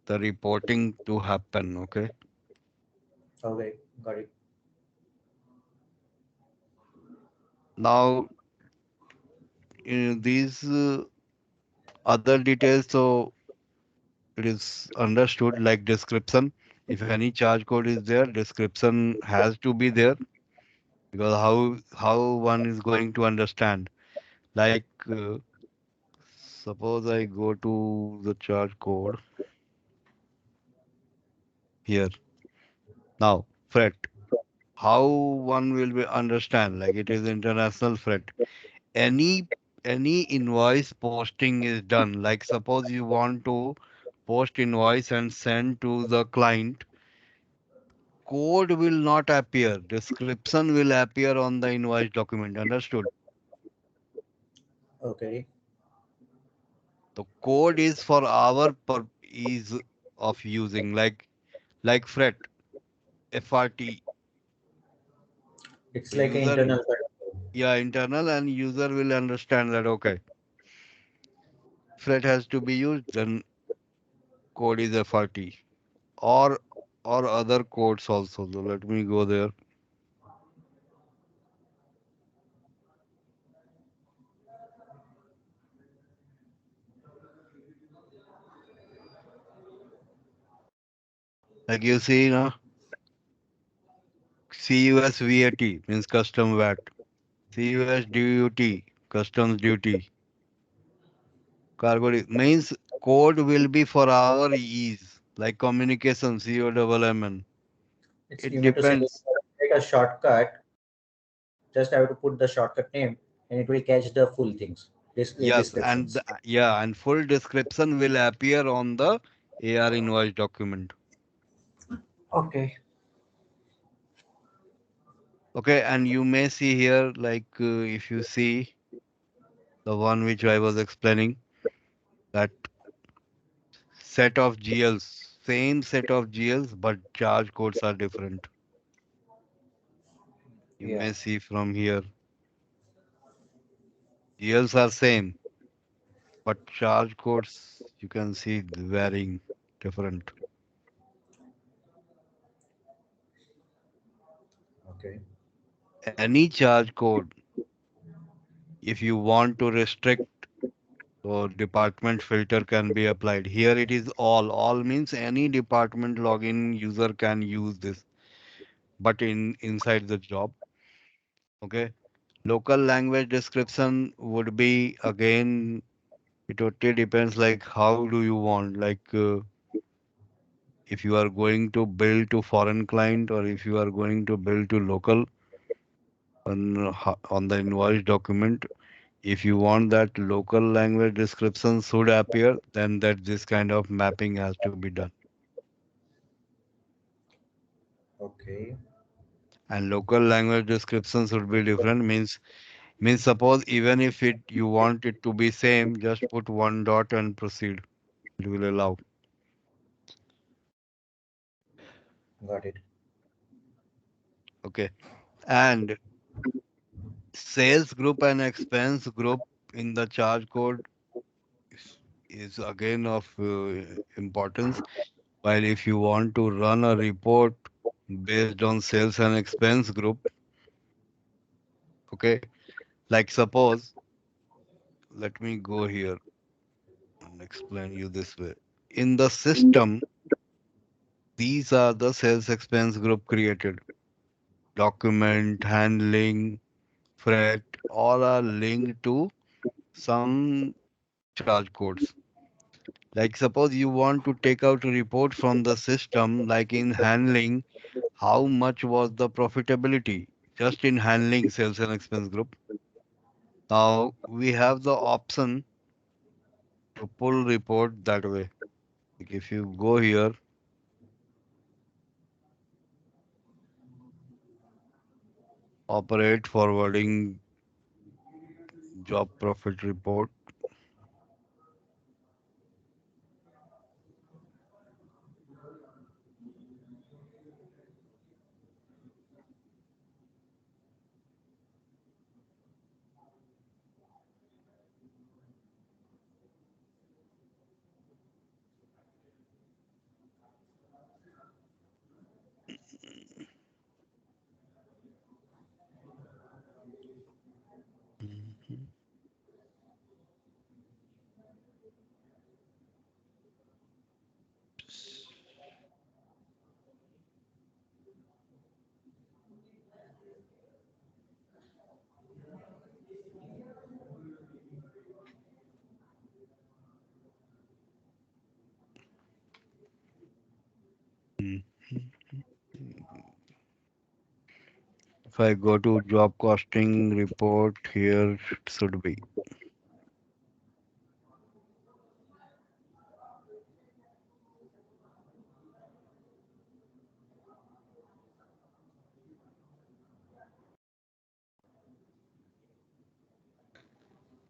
the reporting to happen. Okay. Okay. Got it. Now, in these other details, so it is understood like description. If any charge code is there, description has to be there because how one is going to understand. Like Suppose I go to the charge code here. Now, fret. How one will be understand like it is international fret. Any any invoice posting is done. Like suppose you want to post invoice and send to the client, code will not appear. Description will appear on the invoice document. Understood? Okay. The code is for our ease of using like fret FRT. It's The like an user, internal yeah, internal and user will understand that okay, fret has to be used, then code is FRT or or other codes also. So let me go there. Like you see now, CUS VAT means custom VAT. CUS DUT, customs duty. Cargo means code will be for our ease, like communication, COMMN. It's It you mean to say depends. take a shortcut, just have to put the shortcut name and it will catch the full things. This Yes, and descriptions. yeah, and full description will appear on the AR invoice document. Okay. Okay, and you may see here, like if you see the one which I was explaining, that set of GLs, same set of GLs, but charge codes are different. You Yeah. may see from here, GLs are same, but charge codes you can see varying different. Okay. Any charge code, if you want to restrict, so department filter can be applied. Here it is all. All means any department login user can use this, but in inside the job. Okay. Local language description would be again, it totally depends like how do you want, like if you are going to bill to foreign client or if you are going to bill to local on the invoice document. If you want that local language description should appear, then that this kind of mapping has to be done. Okay. And local language description should be different means suppose even if it you want it to be same, just put one dot and proceed. It will allow. Got it. Okay. And sales group and expense group in the charge code is again of importance. While if you want to run a report based on sales and expense group, okay, like suppose, let me go here and explain you this way. In the system, these are the sales expense group created. Document, handling, freight, all are linked to some charge codes. Like suppose you want to take out a report from the system, like in handling, how much was the profitability just in handling sales and expense group. Now we have the option to pull report that way. Like if you go here, operate forwarding job profit report. Mhm. If I go to job costing report, here it should be.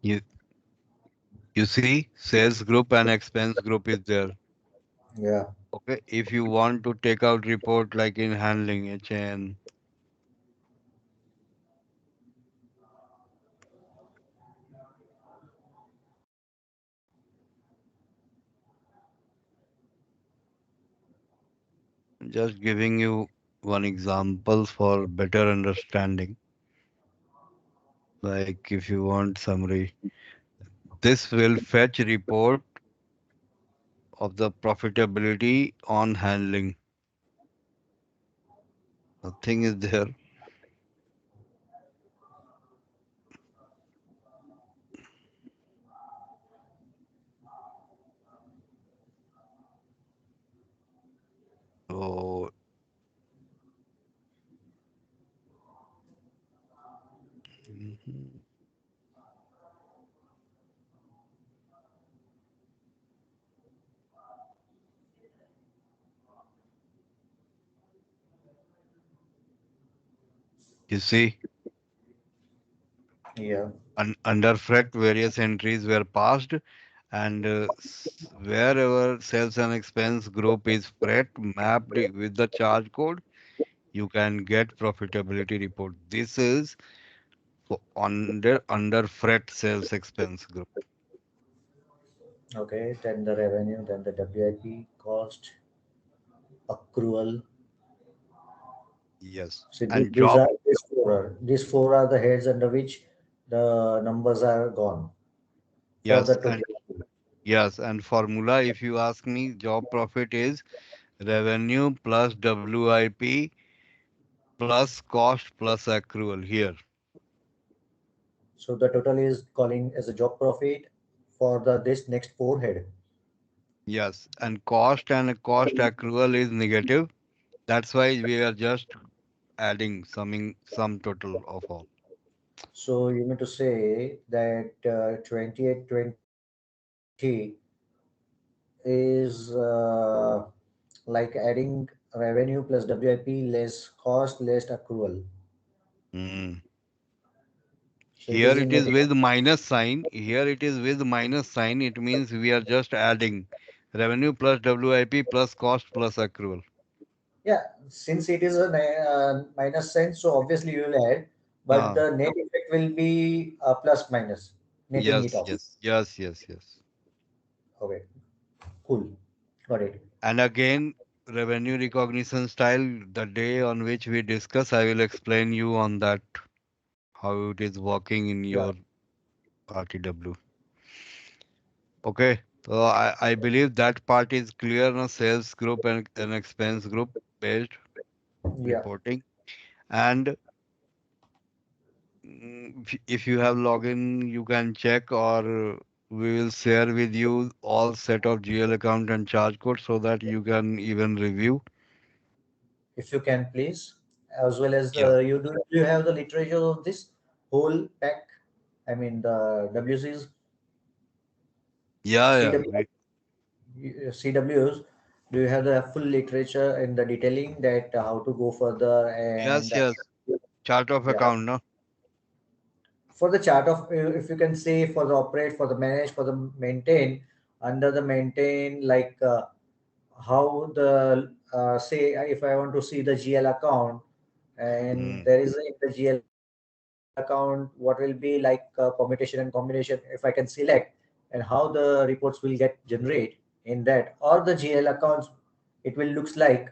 You, you see, sales group and expense group is there. Yeah. Okay, if you want to take out report like in handling HN, just giving you one example for better understanding. Like if you want summary, this will fetch report of the profitability on handling. Nothing is there. So mhm. You see, Yeah. under fret, various entries were passed, and wherever sales and expense group is fret mapped with the charge code, you can get profitability report. This is for under fret sales expense group. Okay. Then the revenue, then the WIP cost, accrual. Yes, So and these job. are these four are the heads under which the numbers are gone for the Yes, total. and yes, and formula. If you ask me, job profit is revenue plus WIP plus cost plus accrual here. So the total is calling as a job profit for the this next four head. Yes, and cost accrual is negative. That's why we are just adding summing sum total of all. So you mean to say that 2820 is like adding revenue plus WIP less cost less accrual. Mm. So it Here is it in is negative. with minus sign. Here it is with minus sign. It means we are just adding revenue plus WIP plus cost plus accrual. Yeah, since it is a minus sign, so obviously you will add, but Ah, the net effect will be plus minus, netting it yes, off. yes, yes, yes, yes. Okay, cool. Got it. And again, revenue recognition style, the day on which we discuss, I will explain you on that how it is working in Sure. your RTW. Okay. So I believe that part is clear on sales group and expense group based Yeah. reporting. And if you have login, you can check or we will share with you all set of GL account and charge code so that you can even review. If you can please, as well as Yeah. do you have the literature of this whole pack? I mean the WCs, Yeah, yeah. CW, CWs. Do you have the full literature and the detailing that how to go further Yes, and yes. Chart of yeah, account, no? for the chart of if you can say for the operate for the manage for the maintain under the maintain like how the say if I want to see the GL account and Mm. there is in the GL account what will be like permutation and combination if I can select and how the reports will get generate in that or the GL accounts it will looks like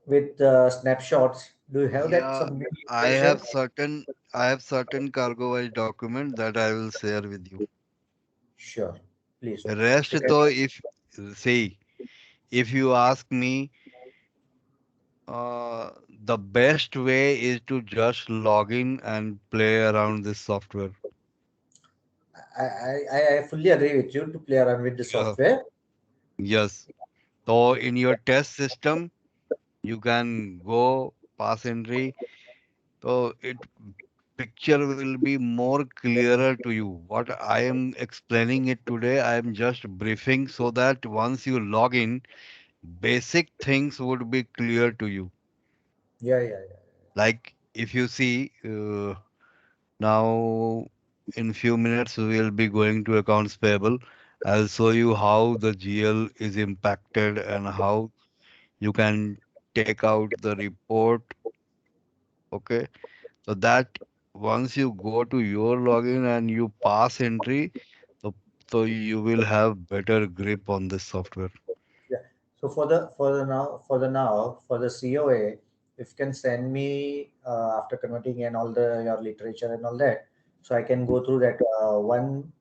with snapshots. Do you have that Yeah, some I literature? have certain cargo wise document that I will share with you. Sure, please. Rest You can. though, if see, if you ask me, the best way is to just log in and play around this software. I fully agree with you to play around with the Yeah. software. Yes. So in your test system, you can go pass entry. So it picture will be more clearer to you. What I am explaining it today, I am just briefing so that once you log in, basic things would be clear to you. Yeah, yeah, yeah. Like if you see now in few minutes we will be going to accounts payable. I'll show you how the GL is impacted and how you can take out the report. Okay. So that once you go to your login and you pass entry, so, so you will have better grip on this software. Yeah. So for the COA, if you can send me after converting and all the your literature and all that, so I can go through that one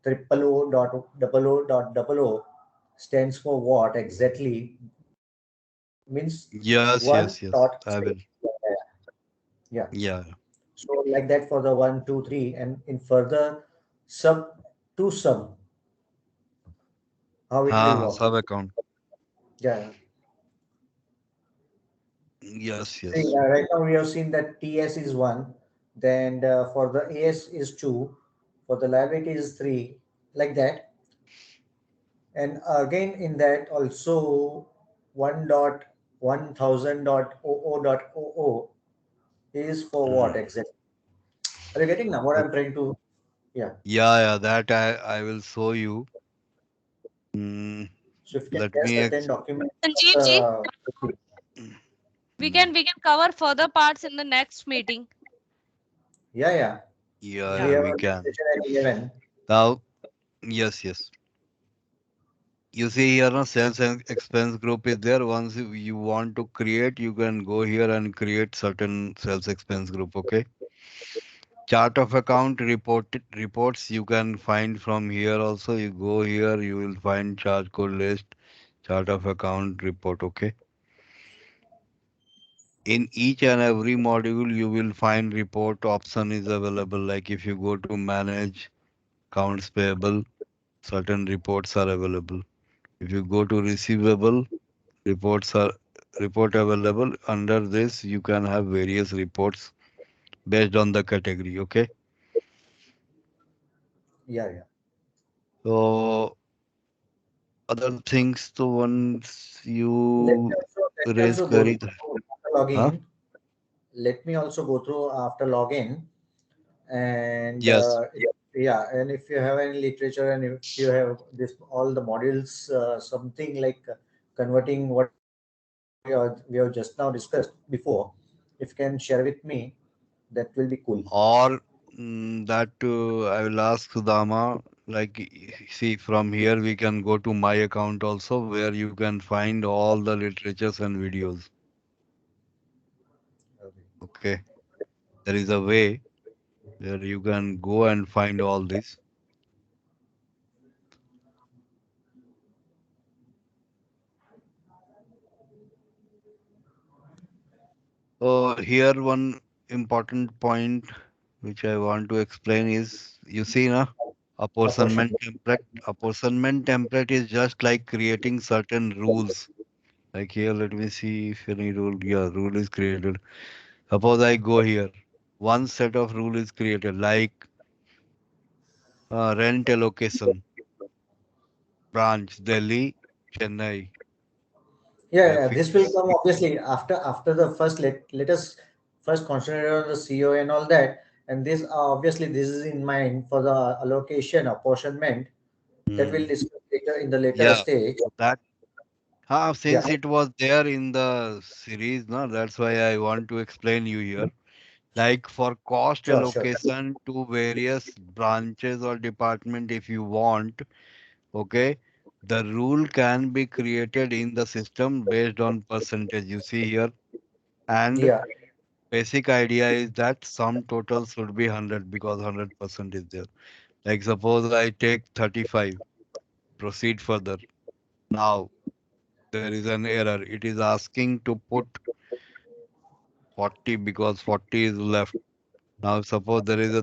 triple O dot double O dot double O stands for what exactly means Yes, one yes, yes. dot I will. three. Yeah. Yeah. So like that for the one, two, three, and in further sub to sub, how it will work. Sub account. Yeah. Yes, See, yes. right now we have seen that TS is one, then for the AS is two, for the liability is three, like that. And again in that also 1.1000 dot o is for what Mm. exactly? Are you getting now what So, I'm trying to? Yeah. yeah, that I will show you. Mm, So if you can let share me certain documents, Sanjeev ji, uh, mm, we can cover further parts in the next meeting. yeah, yeah. yeah, We Yeah. yeah, have we a can. session at 11. Now, yes, yes. You see here, no, sales and expense group is there. Once you want to create, you can go here and create certain sales expense group. Okay. Chart of account reports you can find from here also. You go here, you will find charge code list, chart of account report. Okay. In each and every module, you will find report option is available. Like if you go to manage accounts payable, certain reports are available. If you go to receivable, reports are report available. Under this, you can have various reports based on the category. Okay. Yeah, yeah. So other things, so once you Let me raise also go query, through after huh? login. Let me also go through after login and Yes. yeah, and if you have any literature and if you have this all the modules, something like converting what we have just now discussed before, if you can share with me, that will be cool. Or that I will ask Sudama. Like, see, from here we can go to my account also, where you can find all the literatures and videos. Okay. Okay. There is a way where you can go and find all this. Here one important point which I want to explain is you see na Apportion. apportionment template. Apportionment template is just like creating certain rules. Like here, let me see if any rule. Yeah, rule is created. Suppose I go here. One set of rule is created like rent allocation, branch, Delhi, Chennai. Yeah, I yeah, this will fix. come obviously after the first. Let us first concentrate on the CO and all that, and this obviously this is in mind for the allocation apportionment that we'll Hmm. discuss later in the later Yeah, stage. that Yeah, since it was there in the series, no, that's why I want to explain you here. Like for cost sure, sure. allocation to various branches or department, if you want, okay, the rule can be created in the system based on percentage. You see here, and Yeah, basic idea is that sum total should be 100 because 100% is there. Like suppose I take 35, proceed further. Now there is an error. It is asking to put 40 because 40 is left. Now suppose there is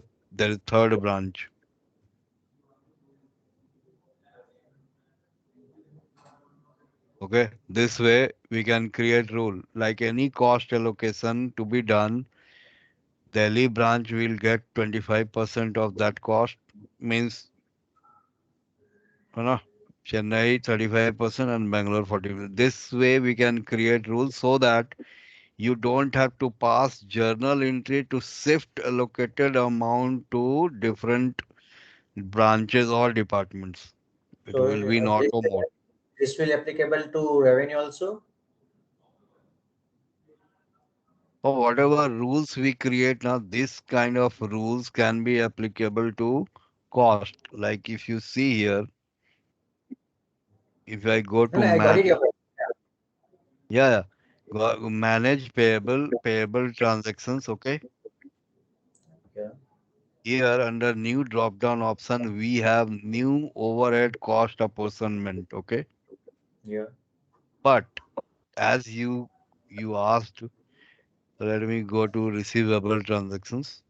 third branch. Okay, this way we can create rule like any cost allocation to be done. Delhi branch will get 25% of that cost, means, you know, Chennai 35% and Bangalore 40%. This way we can create rules so that you don't have to pass journal entry to shift allocated amount to different branches or departments. It So will be in auto mode. this will applicable to revenue also. So whatever rules we create now, this kind of rules can be applicable to cost. Like if you see here, if I go No, to no, I got it. man, yeah, manage payable transactions. Okay, Yeah. here under new drop down option, we have new overhead cost apportionment. Okay, Yeah. but as you asked, let me go to receivable transactions.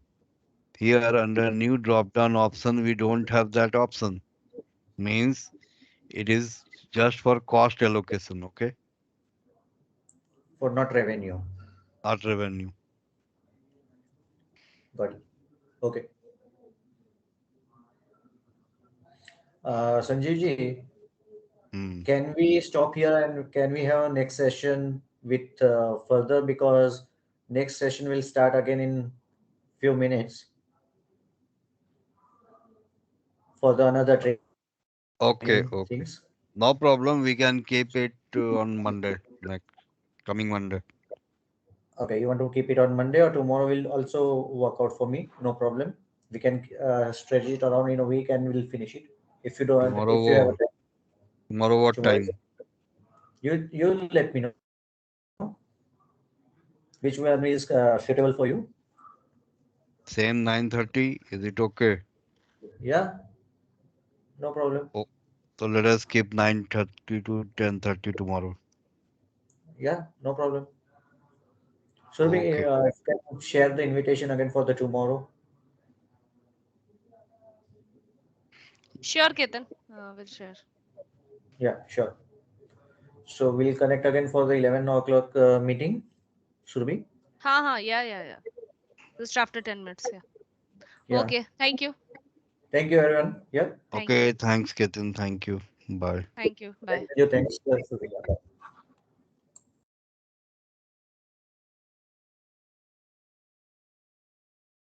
Here under new drop down option, we don't have that option. Means it is just for cost allocation. Okay, For not revenue. not revenue. Got it. Okay. Sanjeev ji, Hmm. can we stop here and can we have a next session with further, because next session will start again in few minutes for the another training Okay, things. okay. No problem. We can keep it on Monday, next coming Monday. Okay, you want to keep it on Monday or tomorrow will also work out for me. No problem. We can stretch it around in a week and we'll finish it. If you don't, Tomorrow, if you have a time, tomorrow what tomorrow, time? you let me know which one is suitable for you. Same 9:30. Is it okay? Yeah, no problem. Oh, so let us keep 9:30 to 10:30 tomorrow. Yeah, no problem. So we Okay. can share the invitation again for the tomorrow. Sure, Ketan. We'll share. Yeah, sure. So we'll connect again for the 11 o'clock meeting. Surbi? Yeah. Just after 10 minutes. Yeah. Yeah. Okay. Thank you. Thank you, everyone. Yeah. Thank you. Okay. Thanks, Ketan. Thank you. Bye. Thank you. Bye. Thank you. Thanks, Surbi.